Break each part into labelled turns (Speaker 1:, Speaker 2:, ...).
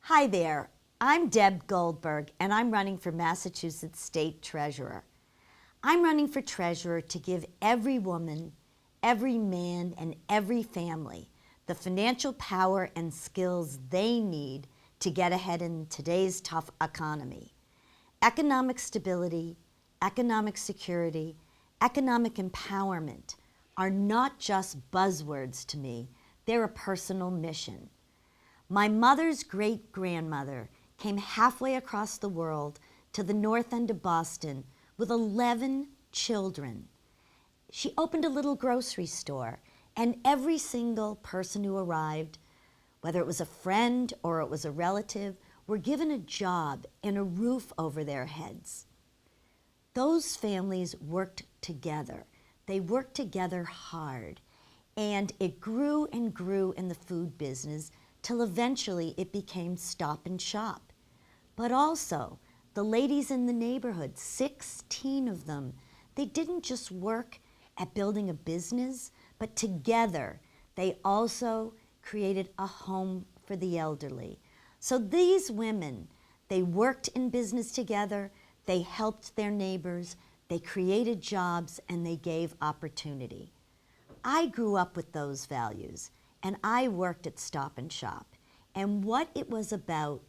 Speaker 1: Hi there, I'm Deb Goldberg, and I'm running for Massachusetts State Treasurer. I'm running for treasurer to give every woman, every man, and every family the financial power and skills they need to get ahead in today's tough economy. Economic stability, economic security, economic empowerment are not just buzzwords to me, they're a personal mission. My mother's great-grandmother came halfway across the world to the north end of Boston with 11 children. She opened a little grocery store, and every single person who arrived, whether it was a friend or it was a relative, were given a job and a roof over their heads. Those families worked together. They worked together hard, and it grew and grew in the food business till eventually it became Stop and Shop. But also, the ladies in the neighborhood, 16 of them, they didn't just work at building a business, but together they also created a home for the elderly. So these women, they worked in business together, they helped their neighbors, they created jobs, and they gave opportunity. I grew up with those values, and I worked at Stop and Shop. And what it was about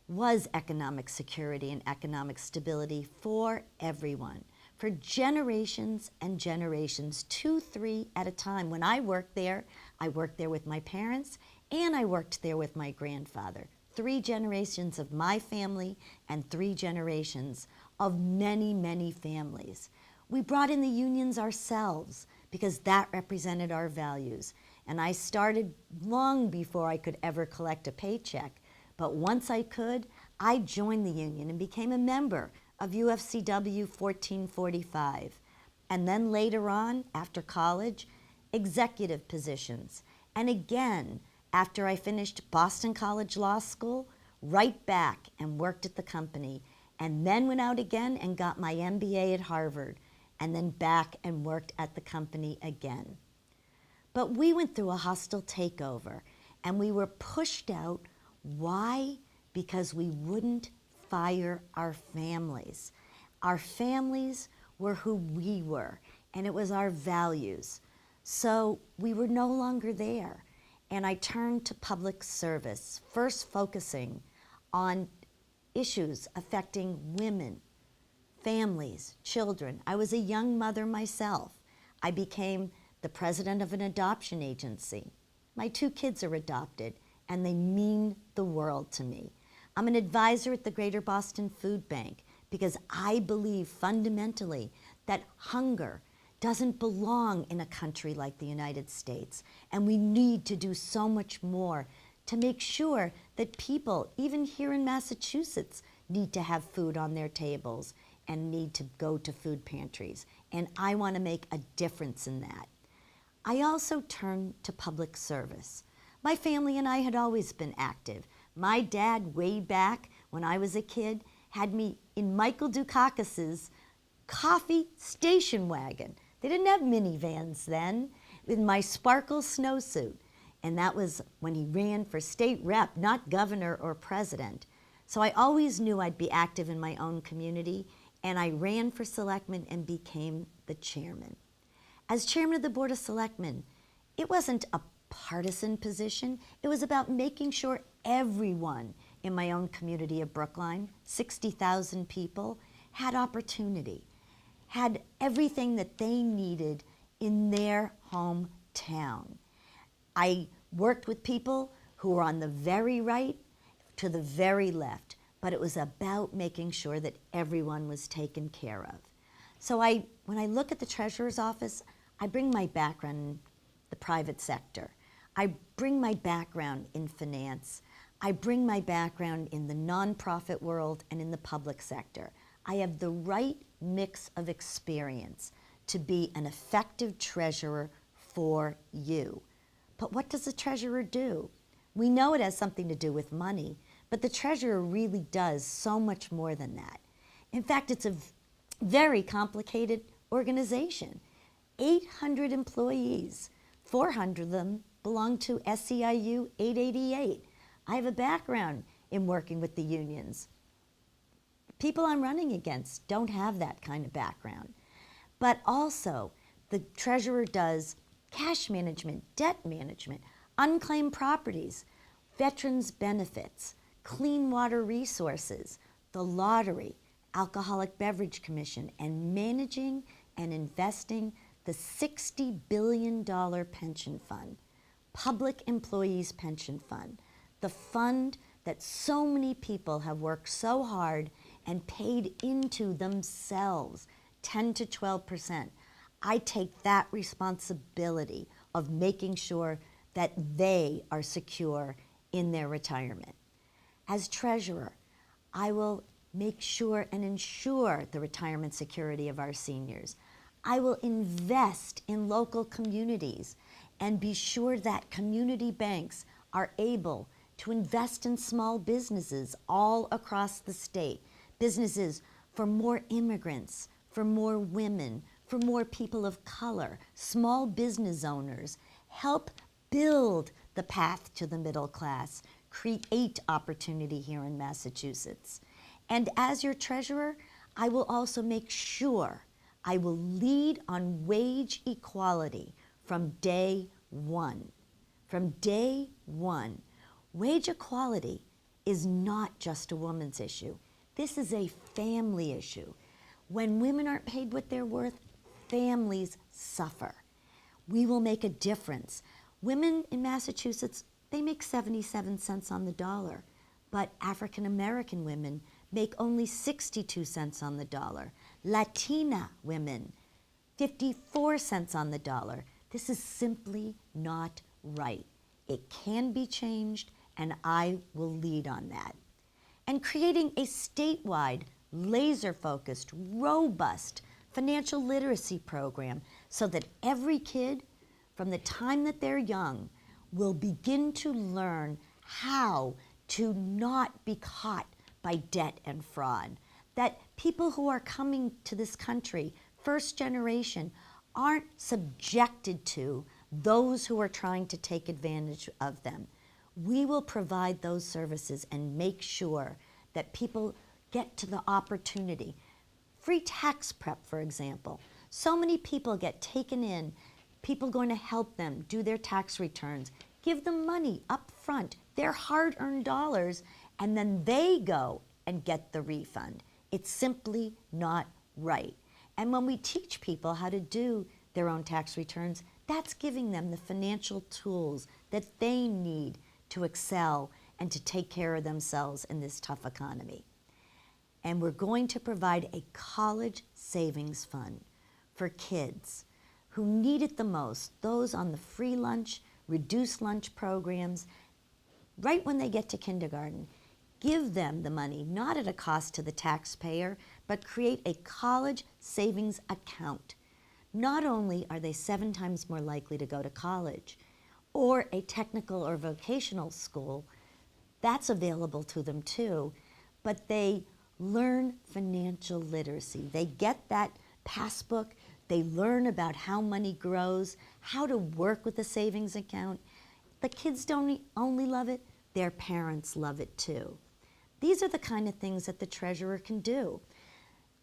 Speaker 1: was economic security and economic stability for everyone, for generations and generations, 2, 3 at a time. When I worked there with my parents, and I worked there with my grandfather. 3 generations of my family and 3 generations of many, many families. We brought in the unions ourselves because that represented our values. And I started long before I could ever collect a paycheck. But once I could, I joined the union and became a member of UFCW 1445. And then later on, after college, executive positions. And again, after I finished Boston College Law School, right back and worked at the company. And then went out again and got my MBA at Harvard. And then back and worked at the company again. But we went through a hostile takeover, and we were pushed out. Why? Because we wouldn't fire our families. Our families were who we were, and it was our values. So we were no longer there, and I turned to public service, first focusing on issues affecting women, families, children. I was a young mother myself. I became the president of an adoption agency. My 2 kids are adopted, and they mean the world to me. I'm an advisor at the Greater Boston Food Bank because I believe fundamentally that hunger doesn't belong in a country like the United States, and we need to do so much more to make sure that people, even here in Massachusetts, need to have food on their tables and need to go to food pantries. And I want to make a difference in that. I also turned to public service. My family and I had always been active. My dad, way back when I was a kid, had me in Michael Dukakis's coffee station wagon. They didn't have minivans then, with my sparkle snowsuit. And that was when he ran for state rep, not governor or president. So I always knew I'd be active in my own community, and I ran for selectman and became the chairman. As chairman of the Board of Selectmen, it wasn't a partisan position. It was about making sure everyone in my own community of Brookline, 60,000 people, had opportunity, had everything that they needed in their hometown. I worked with people who were on the very right to the very left, but it was about making sure that everyone was taken care of. So when I look at the treasurer's office, I bring my background in the private sector. I bring my background in finance. I bring my background in the nonprofit world and in the public sector. I have the right mix of experience to be an effective treasurer for you. But what does a treasurer do? We know it has something to do with money, but the treasurer really does so much more than that. In fact, it's a very complicated organization. 800 employees, 400 of them belong to SEIU 888. I have a background in working with the unions. People I'm running against don't have that kind of background. But also, the treasurer does cash management, debt management, unclaimed properties, veterans benefits, clean water resources, the lottery, Alcoholic Beverage Commission, and managing and investing the $60 billion pension fund, Public Employees Pension Fund, the fund that so many people have worked so hard and paid into themselves, 10 to 12%. I take that responsibility of making sure that they are secure in their retirement. As treasurer, I will make sure and ensure the retirement security of our seniors. I will invest in local communities and be sure that community banks are able to invest in small businesses all across the state. Businesses for more immigrants, for more women, for more people of color, small business owners. Help build the path to the middle class, create opportunity here in Massachusetts. And as your treasurer, I will also make sure I will lead on wage equality from day one. From day one. Wage equality is not just a woman's issue. This is a family issue. When women aren't paid what they're worth, families suffer. We will make a difference. Women in Massachusetts, they make 77 cents on the dollar, but African American women make only 62 cents on the dollar. Latina women, 54 cents on the dollar. This is simply not right. It can be changed, and I will lead on that. And creating a statewide, laser-focused, robust financial literacy program so that every kid, from the time that they're young, will begin to learn how to not be caught by debt and fraud. That people who are coming to this country, first generation, aren't subjected to those who are trying to take advantage of them. We will provide those services and make sure that people get to the opportunity. Free tax prep, for example. So many people get taken in, people going to help them do their tax returns, give them money up front, their hard-earned dollars, and then they go and get the refund. It's simply not right. And when we teach people how to do their own tax returns, that's giving them the financial tools that they need to excel and to take care of themselves in this tough economy. And we're going to provide a college savings fund for kids who need it the most, those on the free lunch, reduced lunch programs, right when they get to kindergarten. Give them the money, not at a cost to the taxpayer, but create a college savings account. Not only are they 7 times more likely to go to college or a technical or vocational school, that's available to them too, but they learn financial literacy. They get that passbook, they learn about how money grows, how to work with a savings account. The kids don't only love it, their parents love it too. These are the kind of things that the treasurer can do.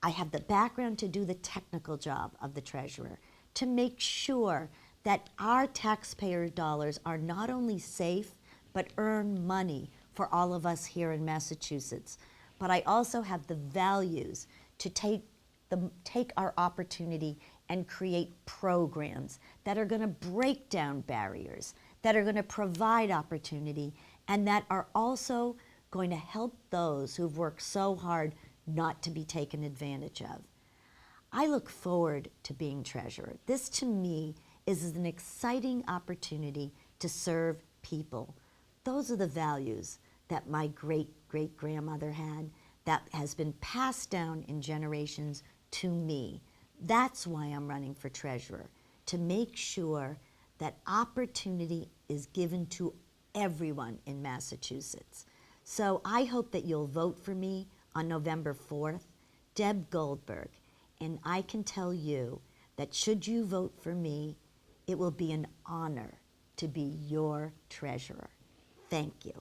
Speaker 1: I have the background to do the technical job of the treasurer, to make sure that our taxpayer dollars are not only safe, but earn money for all of us here in Massachusetts. But I also have the values to take our opportunity and create programs that are going to break down barriers, that are going to provide opportunity, and that are also going to help those who've worked so hard not to be taken advantage of. I look forward to being treasurer. This, to me, is an exciting opportunity to serve people. Those are the values that my great-great-grandmother had that has been passed down in generations to me. That's why I'm running for treasurer, to make sure that opportunity is given to everyone in Massachusetts. So I hope that you'll vote for me on November 4th, Deb Goldberg. And I can tell you that should you vote for me, it will be an honor to be your treasurer. Thank you.